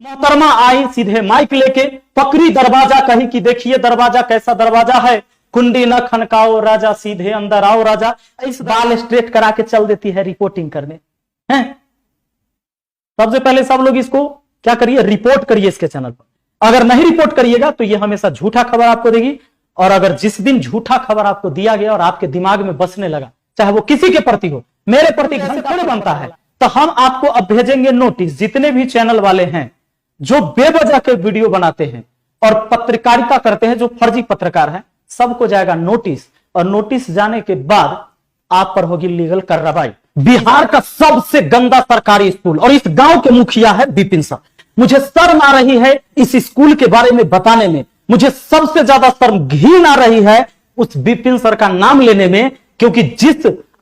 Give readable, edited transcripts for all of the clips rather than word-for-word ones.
मोहतरमा आई सीधे माइक लेके, पकड़ी दरवाजा, कही कि देखिए दरवाजा कैसा दरवाजा है, कुंडी न खनकाओ राजा, सीधे अंदर आओ राजा। इस बाल स्ट्रेट करा के चल देती है रिपोर्टिंग करने हैं। सबसे पहले सब लोग इसको क्या करिए, रिपोर्ट करिए इसके चैनल पर। अगर नहीं रिपोर्ट करिएगा तो ये हमेशा झूठा खबर आपको देगी, और अगर जिस दिन झूठा खबर आपको दिया गया और आपके दिमाग में बसने लगा, चाहे वो किसी के प्रति हो, मेरे प्रति थोड़े बनता है, तो हम आपको अब भेजेंगे नोटिस। जितने भी चैनल वाले हैं जो बेवजह के वीडियो बनाते हैं और पत्रकारिता करते हैं, जो फर्जी पत्रकार हैं, सबको जाएगा नोटिस, और नोटिस जाने के बाद आप पर होगी लीगल कार्रवाई। बिहार का सबसे गंदा सरकारी स्कूल और इस गांव के मुखिया है विपिन सर। मुझे शर्म आ रही है इस स्कूल के बारे में बताने में, मुझे सबसे ज्यादा शर्म घिन आ रही है उस विपिन सर का नाम लेने में, क्योंकि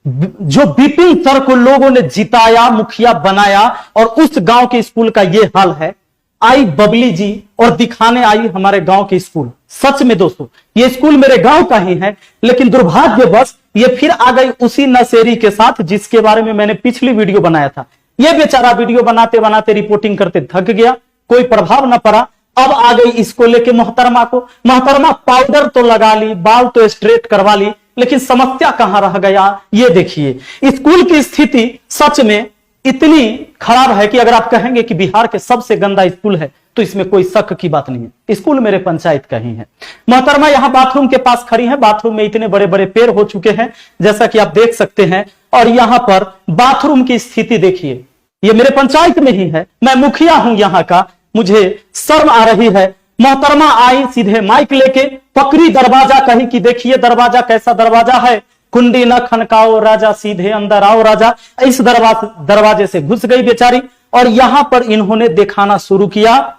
जो विपिन सर को लोगों ने जिताया, मुखिया बनाया, और उस गांव के स्कूल का यह हाल है। आई बबली जी और दिखाने आई हमारे गांव के स्कूल। सच में दोस्तों ये स्कूल मेरे गांव का ही है, लेकिन दुर्भाग्यवश ये फिर आ गई उसी नशेरी के साथ जिसके बारे में मैंने पिछली वीडियो बनाया था। ये बेचारा वीडियो बनाते बनाते रिपोर्टिंग करते थक गया, कोई प्रभाव न पड़ा। अब आ गई इसको लेके मोहतरमा को। मोहतरमा पाउडर तो लगा ली, बाल तो स्ट्रेट करवा ली, लेकिन समस्या कहां रह गया ये देखिए। स्कूल की स्थिति सच में इतनी खराब है कि अगर आप कहेंगे कि बिहार के सबसे गंदा स्कूल है तो इसमें कोई शक की बात नहीं है। स्कूल मेरे पंचायत का ही है। मोहतरमा यहां बाथरूम के पास खड़ी है, बाथरूम में इतने बड़े बड़े पेड़ हो चुके हैं जैसा कि आप देख सकते हैं, और यहां पर बाथरूम की स्थिति देखिए। ये मेरे पंचायत में ही है, मैं मुखिया हूं यहां का, मुझे शर्म आ रही है। मोहतरमा आई सीधे माइक लेके, पकड़ी दरवाजा, कही कि देखिए दरवाजा कैसा दरवाजा है, कुंडी न खनकाओ राजा, सीधे अंदर आओ राजा। इस दरवाजे से घुस गई बेचारी, और यहां पर इन्होंने दिखाना शुरू किया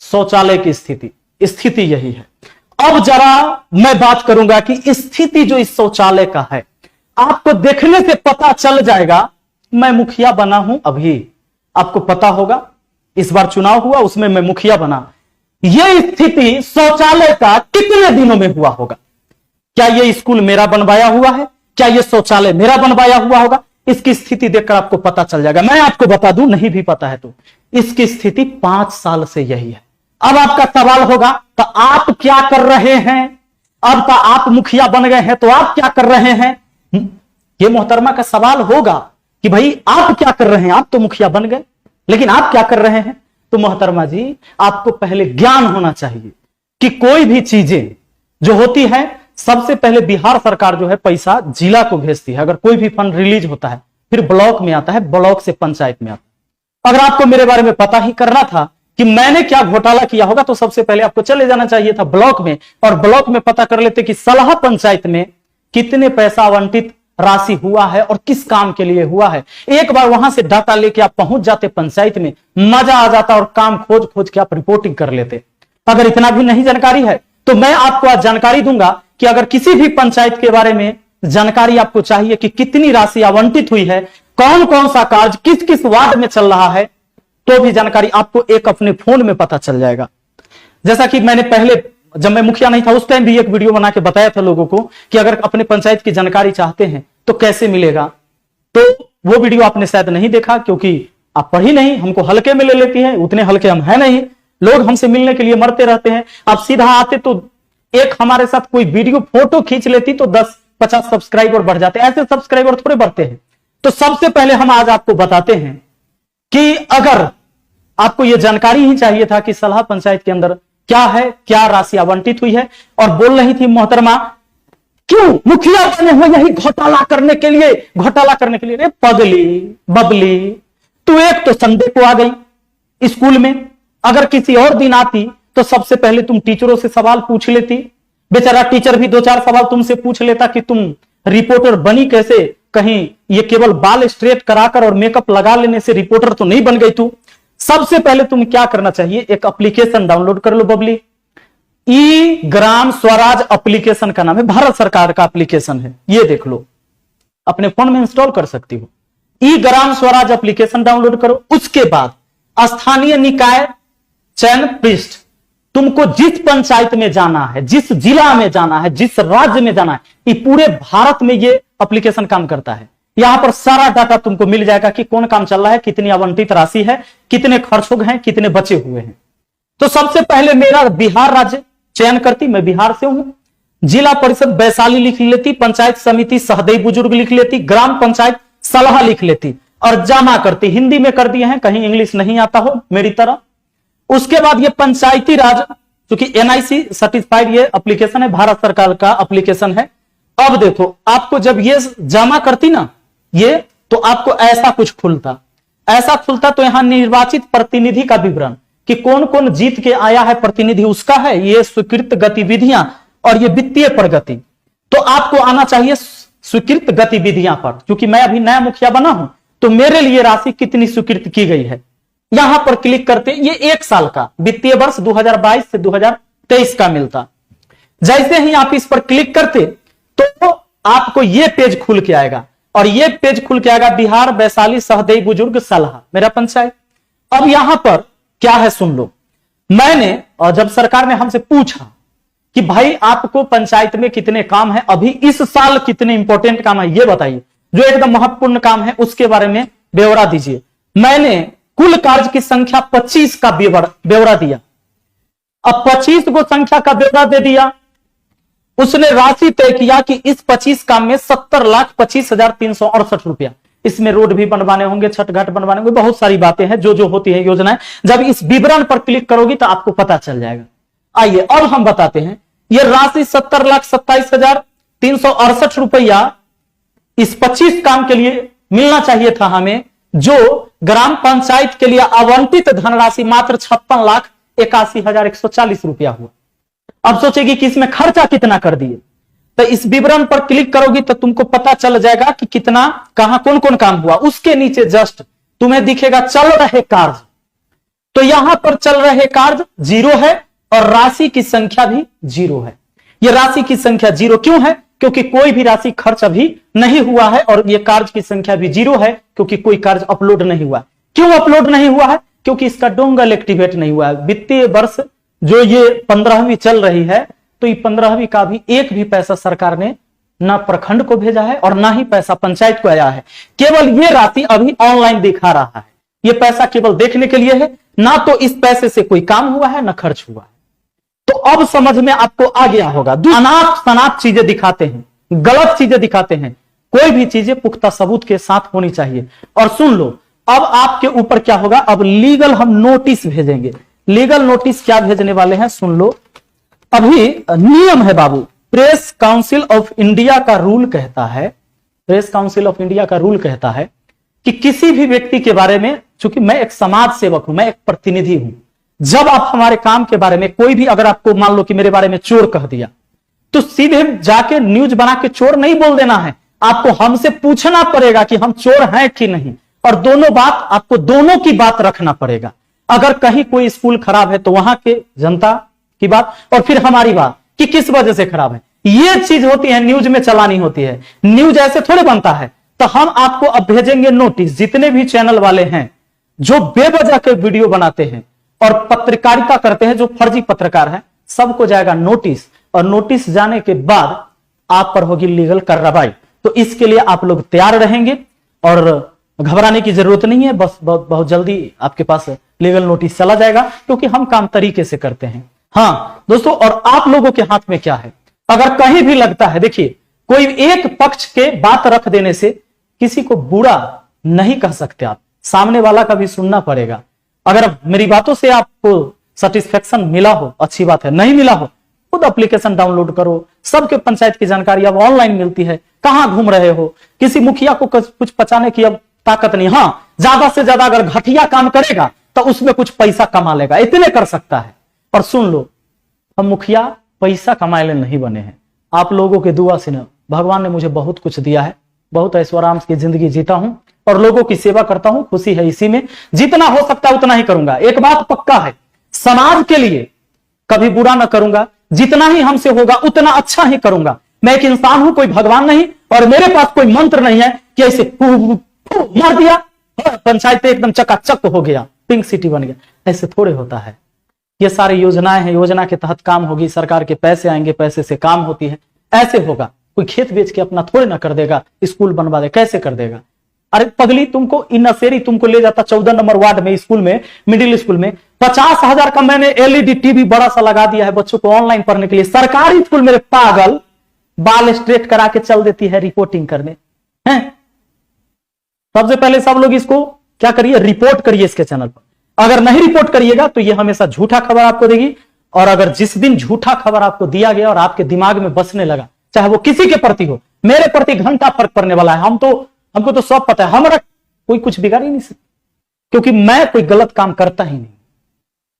शौचालय की स्थिति यही है। अब जरा मैं बात करूंगा कि स्थिति जो इस शौचालय का है, आपको देखने से पता चल जाएगा। मैं मुखिया बना हूं, अभी आपको पता होगा इस बार चुनाव हुआ उसमें मैं मुखिया बना। यह स्थिति शौचालय का कितने दिनों में हुआ होगा? क्या यह स्कूल मेरा बनवाया हुआ है? क्या यह शौचालय मेरा बनवाया हुआ होगा? इसकी स्थिति देखकर आपको पता चल जाएगा। मैं आपको बता दूं, नहीं भी पता है तो इसकी स्थिति 5 साल से यही है। अब आपका सवाल होगा तो आप क्या कर रहे हैं? अब तो आप मुखिया बन गए हैं तो आप क्या कर रहे हैं? यह मोहतरमा का सवाल होगा कि भाई आप क्या कर रहे हैं? आप तो मुखिया बन गए, लेकिन आप क्या कर रहे हैं? तो मोहतरमा जी आपको पहले ज्ञान होना चाहिए कि कोई भी चीजें जो होती है, सबसे पहले बिहार सरकार जो है पैसा जिला को भेजती है। अगर कोई भी फंड रिलीज होता है फिर ब्लॉक में आता है, ब्लॉक से पंचायत में आता है। अगर आपको मेरे बारे में पता ही करना था कि मैंने क्या घोटाला किया होगा तो सबसे पहले आपको चले जाना चाहिए था ब्लॉक में, और ब्लॉक में पता कर लेते कि सलाह पंचायत में कितने पैसा आवंटित राशि हुआ है और किस काम के लिए हुआ है। एक बार वहां से डाटा लेके आप पहुंच जाते पंचायत में, मजा आ जाता और काम खोज खोज के आप रिपोर्टिंग कर लेते। अगर इतना भी नहीं जानकारी है तो मैं आपको आज जानकारी दूंगा कि अगर किसी भी पंचायत के बारे में जानकारी आपको चाहिए कि कितनी राशि आवंटित हुई है, कौन कौन सा कार्य किस किस वार्ड में चल रहा है, तो भी जानकारी आपको एक अपने फोन में पता चल जाएगा। जैसा कि मैंने पहले जब मैं मुखिया नहीं था उस टाइम भी एक वीडियो बना के बताया था लोगों को कि अगर अपने पंचायत की जानकारी चाहते हैं तो कैसे मिलेगा। तो वो वीडियो आपने शायद नहीं देखा क्योंकि आप पढ़ी नहीं, हमको हल्के में ले लेती है, उतने हल्के हम है नहीं। लोग हमसे मिलने के लिए मरते रहते हैं। आप सीधा आते तो एक हमारे साथ कोई वीडियो फोटो खींच लेती तो 10-50 सब्सक्राइबर बढ़ जाते। ऐसे सब्सक्राइबर थोड़े बढ़ते हैं। तो सबसे पहले हम आज आपको बताते हैं कि अगर आपको यह जानकारी ही चाहिए था कि सलाह पंचायत के अंदर क्या है, क्या राशि आवंटित हुई है, और बोल रही थी मोहतरमा क्यों मुखिया बने हो यही घोटाला करने के लिए, घोटाला करने के लिए। रे पगली बबली, तू एक तो संडे को आ गई स्कूल में, अगर किसी और दिन आती तो सबसे पहले तुम टीचरों से सवाल पूछ लेती। बेचारा टीचर भी 2-4 सवाल तुमसे पूछ लेता कि तुम रिपोर्टर बनी कैसे, कहीं ये केवल बाल स्ट्रेट कराकर और मेकअप लगा लेने से रिपोर्टर तो नहीं बन गई तू। सबसे पहले तुम क्या करना चाहिए, एक एप्लीकेशन डाउनलोड कर लो बबली। ई ग्राम स्वराज एप्लीकेशन का नाम है, भारत सरकार का एप्लीकेशन है, ये देख लो, अपने फोन में इंस्टॉल कर सकती हो। ई ग्राम स्वराज एप्लीकेशन डाउनलोड करो। उसके बाद स्थानीय निकाय चयन पृष्ठ, तुमको जिस पंचायत में जाना है, जिस जिला में जाना है, जिस राज्य में जाना है, ये पूरे भारत में ये एप्लीकेशन काम करता है। यहां पर सारा डाटा तुमको मिल जाएगा कि कौन काम चल रहा है, कितनी आवंटित राशि है, कितने खर्च हो गए हैं, कितने बचे हुए हैं। तो सबसे पहले मेरा बिहार राज्य चयन करती, मैं बिहार से हूं। जिला परिषद वैशाली लिख लेती, पंचायत समिति सहदेई बुजुर्ग लिख लेती, ग्राम पंचायत सलाह लिख लेती और जमा करती। हिंदी में कर दिए हैं, कहीं इंग्लिश नहीं आता हो मेरी तरह। उसके बाद ये पंचायती राज, क्योंकि एनआईसी सर्टिफाइड ये एप्लीकेशन है, भारत सरकार का एप्लीकेशन है। अब देखो आपको जब ये जमा करती ना ये, तो आपको ऐसा कुछ खुलता, ऐसा खुलता। तो यहां निर्वाचित प्रतिनिधि का विवरण कि कौन कौन जीत के आया है प्रतिनिधि, उसका है। ये स्वीकृत गतिविधियां और ये वित्तीय प्रगति। तो आपको आना चाहिए स्वीकृत गतिविधियां पर, क्योंकि मैं अभी नया मुखिया बना हूं तो मेरे लिए राशि कितनी स्वीकृत की गई है। यहां पर क्लिक करते, ये 1 साल का वित्तीय वर्ष 2022 से 2023 का मिलता। जैसे ही आप इस पर क्लिक करते तो आपको ये पेज खुल के आएगा, और ये पेज खुल के आएगा बिहार वैशाली सहदेई बुजुर्ग सलाह, मेरा पंचायत। अब यहां पर क्या है सुन लो। मैंने, और जब सरकार ने हमसे पूछा कि भाई आपको पंचायत में कितने काम है, अभी इस साल कितने इंपॉर्टेंट काम है ये बताइए, जो एकदम महत्वपूर्ण काम है उसके बारे में ब्यौरा दीजिए। मैंने कुल कार्य की संख्या 25 का ब्यौरा दिया। अब 25 को संख्या का ब्यौरा दे दिया। उसने राशि तय किया कि इस 25 काम में 70,25,368 रुपया, इसमें रोड भी बनवाने होंगे, छठ घाट बनवाने होंगे, बहुत सारी बातें हैं जो जो होती है योजनाएं। जब इस विवरण पर क्लिक करोगी तो आपको पता चल जाएगा। आइए अब हम बताते हैं। यह राशि 70,27,368 रुपया इस 25 काम के लिए मिलना चाहिए था हमें, जो ग्राम पंचायत के लिए आवंटित धनराशि मात्र 56,81,140 रुपया हुआ। अब सोचेगी कि इसमें खर्चा कितना कर दिए, तो इस विवरण पर क्लिक करोगी तो तुमको पता चल जाएगा कि कितना, कहां कौन कौन काम हुआ। उसके नीचे जस्ट तुम्हें दिखेगा चल रहे कार्य, तो यहां पर चल रहे कार्य 0 है और राशि की संख्या भी 0 है। यह राशि की संख्या 0 क्यों है? क्योंकि कोई भी राशि खर्च अभी नहीं हुआ है, और यह कार्य की संख्या भी 0 है क्योंकि कोई कार्य अपलोड नहीं हुआ। क्यों अपलोड नहीं हुआ है? क्योंकि इसका डोंगल एक्टिवेट नहीं हुआ है। वित्तीय वर्ष जो ये 15वीं चल रही है, तो ये 15वीं का भी एक भी पैसा सरकार ने ना प्रखंड को भेजा है और ना ही पैसा पंचायत को आया है। केवल ये राशि अभी ऑनलाइन दिखा रहा है। ये पैसा केवल देखने के लिए है, ना तो इस पैसे से कोई काम हुआ है ना खर्च हुआ है। तो अब समझ में आपको आ गया होगा। अनाप शनाप चीजें दिखाते हैं, गलत चीजें दिखाते हैं। कोई भी चीजें पुख्ता सबूत के साथ होनी चाहिए। और सुन लो, अब आपके ऊपर क्या होगा, अब लीगल हम नोटिस भेजेंगे। लीगल नोटिस क्या भेजने वाले हैं सुन लो। अभी नियम है बाबू, प्रेस काउंसिल ऑफ इंडिया का रूल कहता है, प्रेस काउंसिल ऑफ इंडिया का रूल कहता है कि किसी भी व्यक्ति के बारे में, चूंकि मैं एक समाज सेवक हूं, मैं एक प्रतिनिधि हूं, जब आप हमारे काम के बारे में कोई भी, अगर आपको मान लो कि मेरे बारे में चोर कह दिया, तो सीधे जाके न्यूज बना के चोर नहीं बोल देना है। आपको हमसे पूछना पड़ेगा कि हम चोर हैं कि नहीं, और दोनों बात, आपको दोनों की बात रखना पड़ेगा। अगर कहीं कोई स्कूल खराब है तो वहां के जनता की बात, और फिर हमारी बात कि किस वजह से खराब है। ये चीज होती है, न्यूज में चलानी होती है। न्यूज ऐसे थोड़े बनता है। तो हम आपको अब भेजेंगे नोटिस, जितने भी चैनल वाले हैं जो बेवजह के वीडियो बनाते हैं और पत्रकारिता करते हैं, जो फर्जी पत्रकार हैं, सबको जाएगा नोटिस। और नोटिस जाने के बाद आप पर होगी लीगल कार्रवाई। तो इसके लिए आप लोग तैयार रहेंगे और घबराने की जरूरत नहीं है। बस बहुत जल्दी आपके पास लीगल नोटिस चला जाएगा, क्योंकि हम काम तरीके से करते हैं। हाँ दोस्तों, और आप लोगों के हाथ में क्या है, अगर कहीं भी लगता है, देखिए कोई एक पक्ष के बात रख देने से किसी को बुरा नहीं कह सकते आप, सामने वाला का भी सुनना पड़ेगा। अगर मेरी बातों से आपको सेटिस्फेक्शन मिला हो, अच्छी बात है, नहीं मिला हो, खुद एप्लीकेशन डाउनलोड करो। सबके पंचायत की जानकारी अब ऑनलाइन मिलती है। कहां घूम रहे हो? किसी मुखिया को कुछ पचाने की अब ताकत नहीं। हाँ, ज्यादा से ज्यादा अगर घटिया काम करेगा तो उसमें कुछ पैसा कमा लेगा, इतने कर सकता है। और सुन लो, हम मुखिया पैसा कमाने नहीं बने हैं, आप लोगों के दुआ से ना। भगवान ने मुझे बहुत कुछ दिया है, बहुत ऐश्वर्याम की जिंदगी जीता हूं और लोगों की सेवा करता हूं, खुशी है इसी में। जितना हो सकता है उतना ही करूंगा। एक बात पक्का है, समाज के लिए कभी बुरा ना करूंगा। जितना ही हमसे होगा उतना अच्छा ही करूंगा। मैं एक इंसान हूं, कोई भगवान नहीं, और मेरे पास कोई मंत्र नहीं है कि ऐसे मार दिया पंचायत एकदम चकाचक हो गया, पिंक सिटी बन गया। ऐसे थोड़े होता है। ये सारी योजनाएं हैं, योजना के तहत काम होगी, सरकार के पैसे आएंगे, पैसे से काम होती है, ऐसे होगा। कोई खेत बेच के अपना थोड़े ना कर देगा, स्कूल बनवा दे, कैसे कर देगा? अरे पगली, तुमको इन नशेरी तुमको ले जाता 14 नंबर वार्ड में स्कूल में, मिडिल स्कूल में 50,000 का मैंने एलईडी टीवी बड़ा सा लगा दिया है बच्चों को ऑनलाइन पढ़ने के लिए। सरकारी स्कूल मेरे पागल, बाल स्ट्रेट करा के चल देती है रिपोर्टिंग करने हैं। सबसे पहले सब लोग इसको क्या करिए, रिपोर्ट करिए इसके चैनल पर। अगर नहीं रिपोर्ट करिएगा तो ये हमेशा झूठा खबर आपको देगी, और अगर जिस दिन झूठा खबर आपको दिया गया और आपके दिमाग में बसने लगा, चाहे वो किसी के प्रति हो, मेरे प्रति घंटा फर्क पड़ने वाला है। हमको तो सब पता है, हमारा कोई कुछ बिगाड़ ही नहीं सकता, क्योंकि मैं कोई गलत काम करता ही नहीं,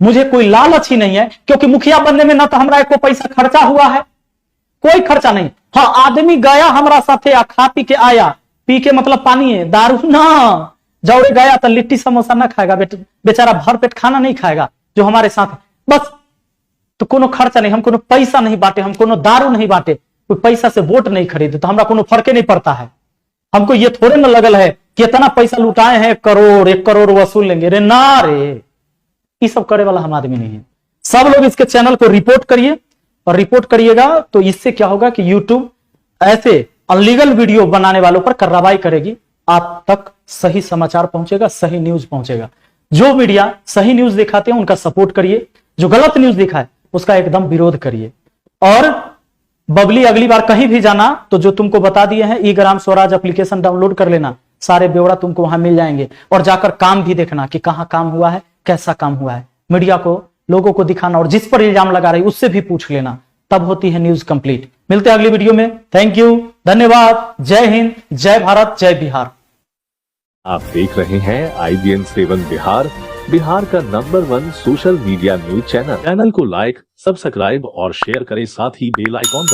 मुझे कोई लालच ही नहीं है। क्योंकि मुखिया बनने में ना तो हमारा कोई पैसा खर्चा हुआ है, कोई खर्चा नहीं। हाँ, आदमी गया हमारा साथे, खा पी के आया, पी के मतलब पानी है, दारू ना, जौड़े गया तो लिट्टी समोसा ना खाएगा, बेचारा भर पेट खाना नहीं खाएगा जो हमारे साथ, बस। तो कोनो खर्चा नहीं, हम कोनो पैसा नहीं बांटे, हम कोनो दारू नहीं बांटे, कोई पैसा से वोट नहीं खरीदे, तो हमरा कोनो फर्क नहीं पड़ता है। हमको ये थोड़े ना लगल है कि इतना पैसा लुटाए हैं, 1 करोड़ वसूल लेंगे, रे ना रे, ये सब करे वाला हम आदमी नहीं है। सब लोग इसके चैनल को रिपोर्ट करिए, और रिपोर्ट करिएगा तो इससे क्या होगा कि यूट्यूब ऐसे अनलीगल वीडियो बनाने वालों पर कार्रवाई करेगी, आप तक सही समाचार पहुंचेगा, सही न्यूज पहुंचेगा। जो मीडिया सही न्यूज दिखाते हैं उनका सपोर्ट करिए, जो गलत न्यूज दिखाए उसका एकदम विरोध करिए। और बबली, अगली बार कहीं भी जाना तो जो तुमको बता दिए हैं, ई ग्राम स्वराज एप्लीकेशन डाउनलोड कर लेना, सारे ब्यौरा तुमको वहां मिल जाएंगे। और जाकर काम भी देखना कि कहां काम हुआ है, कैसा काम हुआ है, मीडिया को, लोगों को दिखाना, और जिस पर इल्जाम लगा रही उससे भी पूछ लेना, तब होती है न्यूज कंप्लीट। मिलते हैं अगली वीडियो में। थैंक यू, धन्यवाद, जय हिंद, जय भारत, जय बिहार। आप देख रहे हैं IBN 7 बिहार, बिहार का number 1 social media news channel. Channel को लाइक, सब्सक्राइब और शेयर करें, साथ ही बेल आइकॉन